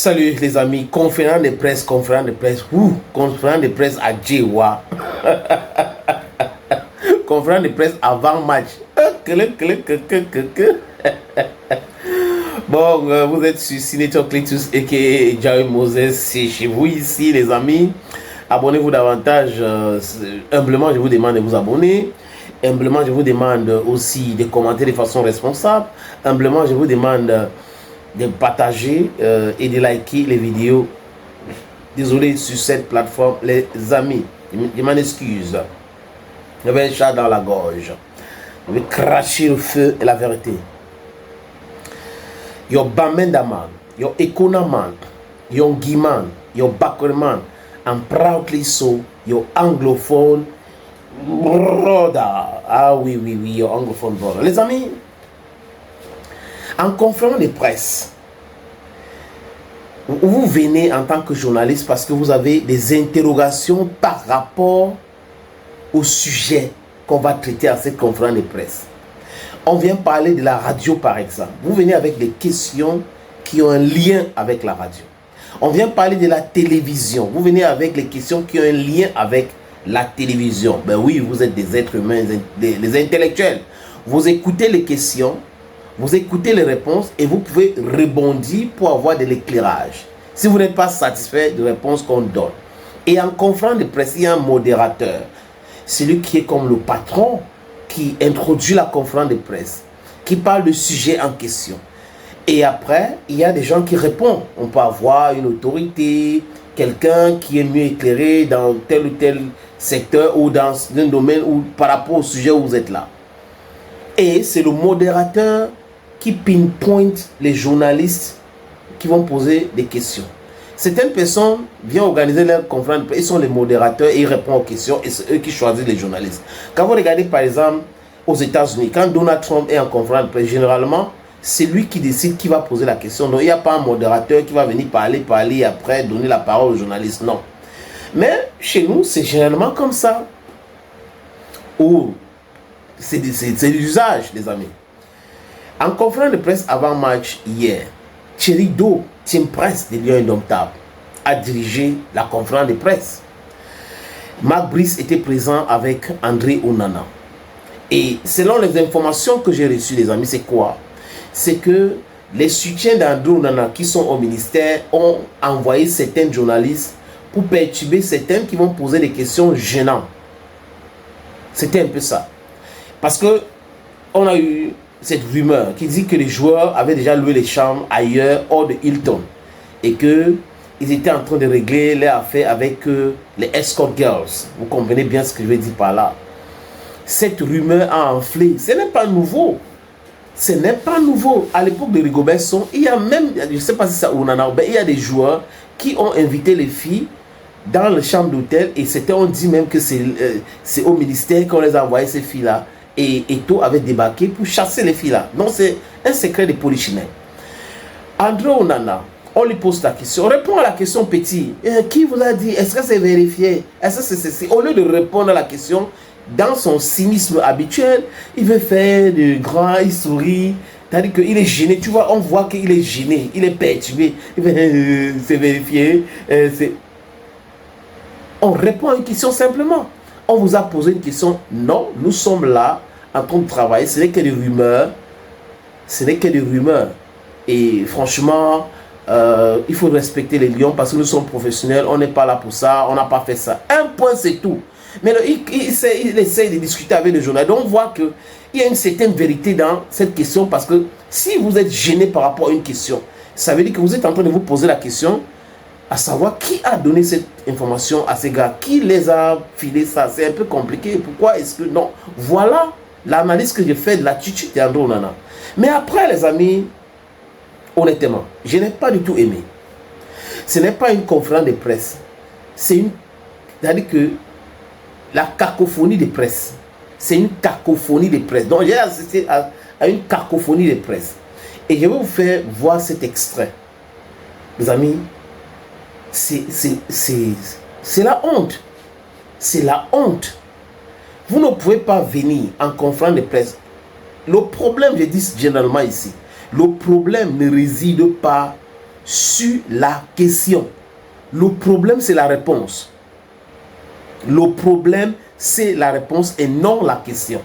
Salut les amis, conférence de presse, conférence de presse à Djewa. Conférence de presse avant match. Bon, vous êtes sur Signature Clitus et Jerry Moses, c'est chez vous ici les amis. Abonnez-vous davantage, humblement je vous demande de vous abonner. Humblement je vous demande aussi de commenter de façon responsable. Humblement je vous demande de partager et de liker les vidéos. Désolé sur cette plateforme les amis, je m'en excuse. J'avais un chat dans la gorge. Je vais cracher le feu et la vérité. Yo Bamendaman, yo Ekonaman, yo Guiman, yo Bakerman, I'm proudly so, yo anglophone brother. Ah oui, yo anglophone brother. Les amis, en conférence de presse, vous venez en tant que journaliste parce que vous avez des interrogations par rapport au sujet qu'on va traiter à cette conférence de presse. On vient parler de la radio par exemple. Vous venez avec des questions qui ont un lien avec la radio. On vient parler de la télévision. Vous venez avec les questions qui ont un lien avec la télévision. Ben oui, vous êtes des êtres humains, des intellectuels. Vous écoutez les questions, vous écoutez les réponses et vous pouvez rebondir pour avoir de l'éclairage. Si vous n'êtes pas satisfait des réponses qu'on donne. Et en conférence de presse, il y a un modérateur. Celui qui est comme le patron, qui introduit la conférence de presse, qui parle du sujet en question. Et après, il y a des gens qui répondent. On peut avoir une autorité, quelqu'un qui est mieux éclairé dans tel ou tel secteur ou dans un domaine ou par rapport au sujet où vous êtes là. Et c'est le modérateur qui pinpoint les journalistes qui vont poser des questions. Certaines personnes viennent organiser leur conférence de presse, ils sont les modérateurs et ils répondent aux questions et c'est eux qui choisissent les journalistes. Quand vous regardez par exemple aux États-Unis, quand Donald Trump est en conférence de presse, généralement c'est lui qui décide qui va poser la question. Donc il n'y a pas un modérateur qui va venir parler et après donner la parole aux journalistes. Non. Mais chez nous, c'est généralement comme ça. Ou c'est l'usage, les amis. En conférence de presse avant match hier, Thierry Do, team presse de Lions Indomptables, a dirigé la conférence de presse. Marc Brice était présent avec André Onana. Et selon les informations que j'ai reçues, les amis, c'est quoi? C'est que les soutiens d'André Onana qui sont au ministère ont envoyé certains journalistes pour perturber certains qui vont poser des questions gênantes. C'était un peu ça. Parce que on a eu cette rumeur qui dit que les joueurs avaient déjà loué les chambres ailleurs, hors de Hilton. Et qu'ils étaient en train de régler leurs affaires avec les escort girls. Vous comprenez bien ce que je veux dire par là. Cette rumeur a enflé. Ce n'est pas nouveau. Ce n'est pas nouveau. À l'époque de Rigobert Song, il y a même, je ne sais pas si ça ou non, il y a des joueurs qui ont invité les filles dans les chambres d'hôtel et on dit même que c'est au ministère qu'on les a envoyé ces filles-là. Et Eto avait débarqué pour chasser les filles-là. Donc c'est un secret de polichinelle. André Onana, on lui pose la question. On répond à la question petit. Qui vous a dit? Est-ce que c'est vérifié? Est-ce que c'est ceci? Au lieu de répondre à la question, dans son cynisme habituel, il veut faire de grand, il sourit. C'est-à-dire qu'il est gêné. Tu vois, on voit qu'il est gêné. Il est perturbé. C'est vérifié. On répond à une question simplement. On vous a posé une question. Non, nous sommes là en train de travailler. Ce n'est que des rumeurs. Ce n'est que des rumeurs. Et franchement, il faut respecter les lions parce que nous sommes professionnels. On n'est pas là pour ça. On n'a pas fait ça. Un point, c'est tout. Mais il essaie de discuter avec les journalistes. Donc on voit qu'il y a une certaine vérité dans cette question parce que si vous êtes gêné par rapport à une question, ça veut dire que vous êtes en train de vous poser la question à savoir qui a donné cette information à ces gars, qui les a filés ça. C'est un peu compliqué. Pourquoi est-ce que non? Voilà l'analyse que j'ai fait de l'attitude d'André Onana. Mais après, les amis, honnêtement, je n'ai pas du tout aimé. Ce n'est pas une conférence de presse. C'est-à-dire que la cacophonie de presse. C'est une cacophonie de presse. Donc, j'ai assisté à une cacophonie de presse. Et je vais vous faire voir cet extrait. Les amis, c'est la honte. C'est la honte. Vous ne pouvez pas venir en conférence de presse. Le problème, je dis généralement ici, le problème ne réside pas sur la question. Le problème, c'est la réponse. Le problème, c'est la réponse et non la question.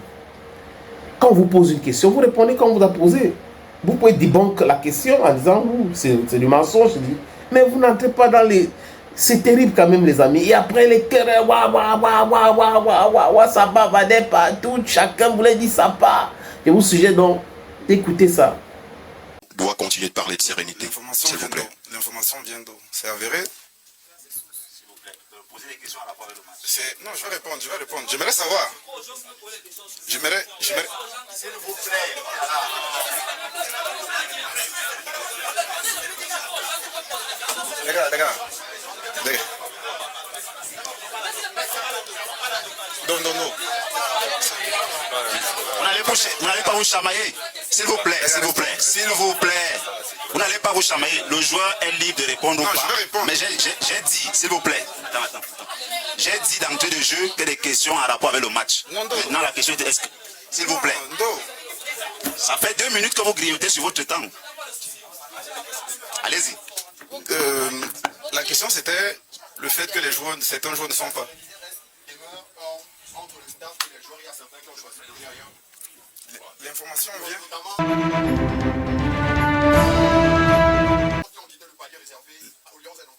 Quand on vous pose une question, vous répondez comme on vous a posé. Vous pouvez débunker la question en disant, c'est du mensonge. Mais vous n'entrez pas dans les... C'est terrible quand même, les amis. Et après, les querelles, ça bavardait partout. Chacun voulait dire sa part. Je vous suggère donc d'écouter ça. Doit continuer de parler de sérénité, s'il vous plaît. L'information vient d'où? C'est avéré? Posez des questions à rapport avec le match. Non, je vais répondre. J'aimerais savoir. J'aimerais... S'il vous plaît. Regarde. Non. Vous n'allez pas vous chamailler. S'il vous plaît. Vous n'allez pas vous chamailler. Le joueur est libre de répondre ou pas. Je vais répondre. Mais j'ai dit, s'il vous plaît. Attends. J'ai dit d'entrée de jeu que des questions en rapport avec le match. Maintenant, la question est s'il vous plaît. Ça fait 2 minutes que vous grignotez sur votre temps. Allez-y. La question c'était le fait que certains joueurs ne sont pas. L'information vient.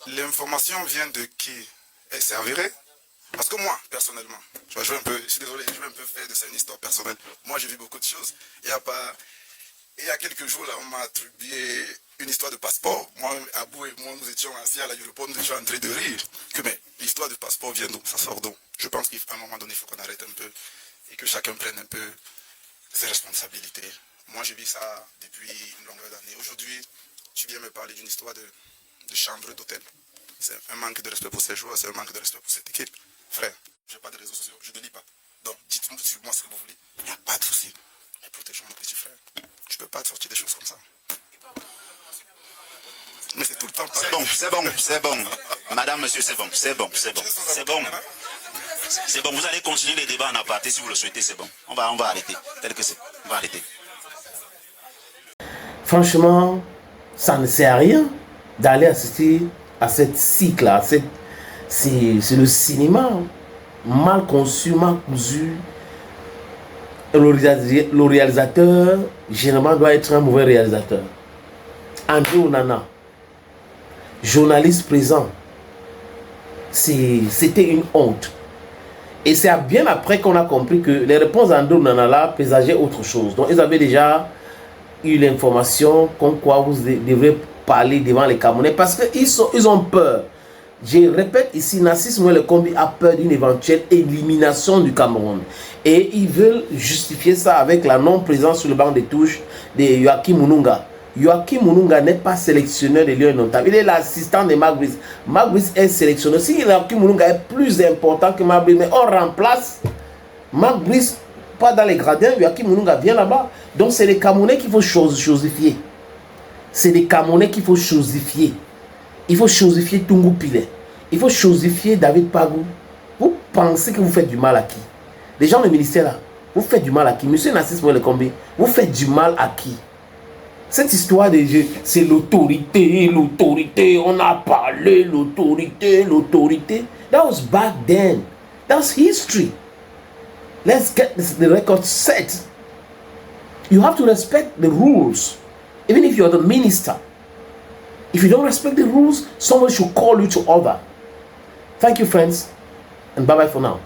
L'information vient de qui? C'est avéré? Parce que moi, personnellement, je vais jouer un peu, je suis désolé, je vais un peu faire de ça une histoire personnelle. Moi, j'ai vu beaucoup de choses. Il y a quelques jours, là, on m'a attribué une histoire de passeport. Moi, Abou et moi, nous étions assis à l'aéroport, nous étions en train de rire. Mais l'histoire du passeport vient d'où? Ça sort d'où? Je pense qu'à un moment donné, il faut qu'on arrête un peu et que chacun prenne un peu ses responsabilités. Moi, j'ai vu ça depuis une longueur d'année. Aujourd'hui, tu viens me parler d'une histoire de chambre d'hôtel. C'est un manque de respect pour ces joueurs, c'est un manque de respect pour cette équipe. Frère, je n'ai pas de réseaux sociaux, je ne lis pas. Donc, dites-moi sur moi ce que vous voulez. Il n'y a pas de souci. Mais protégeons mon petit frère. Tu ne peux pas sortir des choses comme ça. Mais c'est tout le temps pareil. C'est bon. Madame, monsieur, c'est bon. Vous allez continuer les débats en aparté si vous le souhaitez, c'est bon. On va arrêter. Tel que c'est. On va arrêter. Franchement, ça ne sert à rien d'aller assister à cette cycle-là. C'est le cinéma mal conçu, mal cousu. Le réalisateur, généralement, doit être un mauvais réalisateur. André Onana, journaliste présent, c'était une honte. Et c'est bien après qu'on a compris que les réponses d'André Onana là présageaient autre chose. Donc, ils avaient déjà eu l'information comme quoi vous devrez parler devant les Camerounais parce qu'ils ont peur. Je répète ici, Narcisse Mouele Kombi a peur d'une éventuelle élimination du Cameroun. Et ils veulent justifier ça avec la non-présence sur le banc de touche de Joachim Mununga. Joachim Mununga n'est pas sélectionneur de Lions Indomptables. Il est l'assistant de Marc Brice. Marc Brice est sélectionneur. Si Joachim Mununga est plus important que Marc Brice, mais on remplace Marc Brice pas dans les gradins, Joachim Mununga vient là-bas. Donc c'est les Camerounais qu'il faut chosifier. C'est des Camerounais qu'il faut chosifier. Il faut chosifier Tungu Pile. Il faut chosifier David Pagou. Vous pensez que vous faites du mal à qui? Les gens du ministère là, vous faites du mal à qui? Monsieur Narcisse Mouele Kombi, vous faites du mal à qui? Cette histoire de jeu, c'est l'autorité, on a parlé, l'autorité. That was back then. That's history. Let's get the record set. You have to respect the rules. Even if you're the minister. If you don't respect the rules, someone should call you to order. Thank you, friends, and bye-bye for now.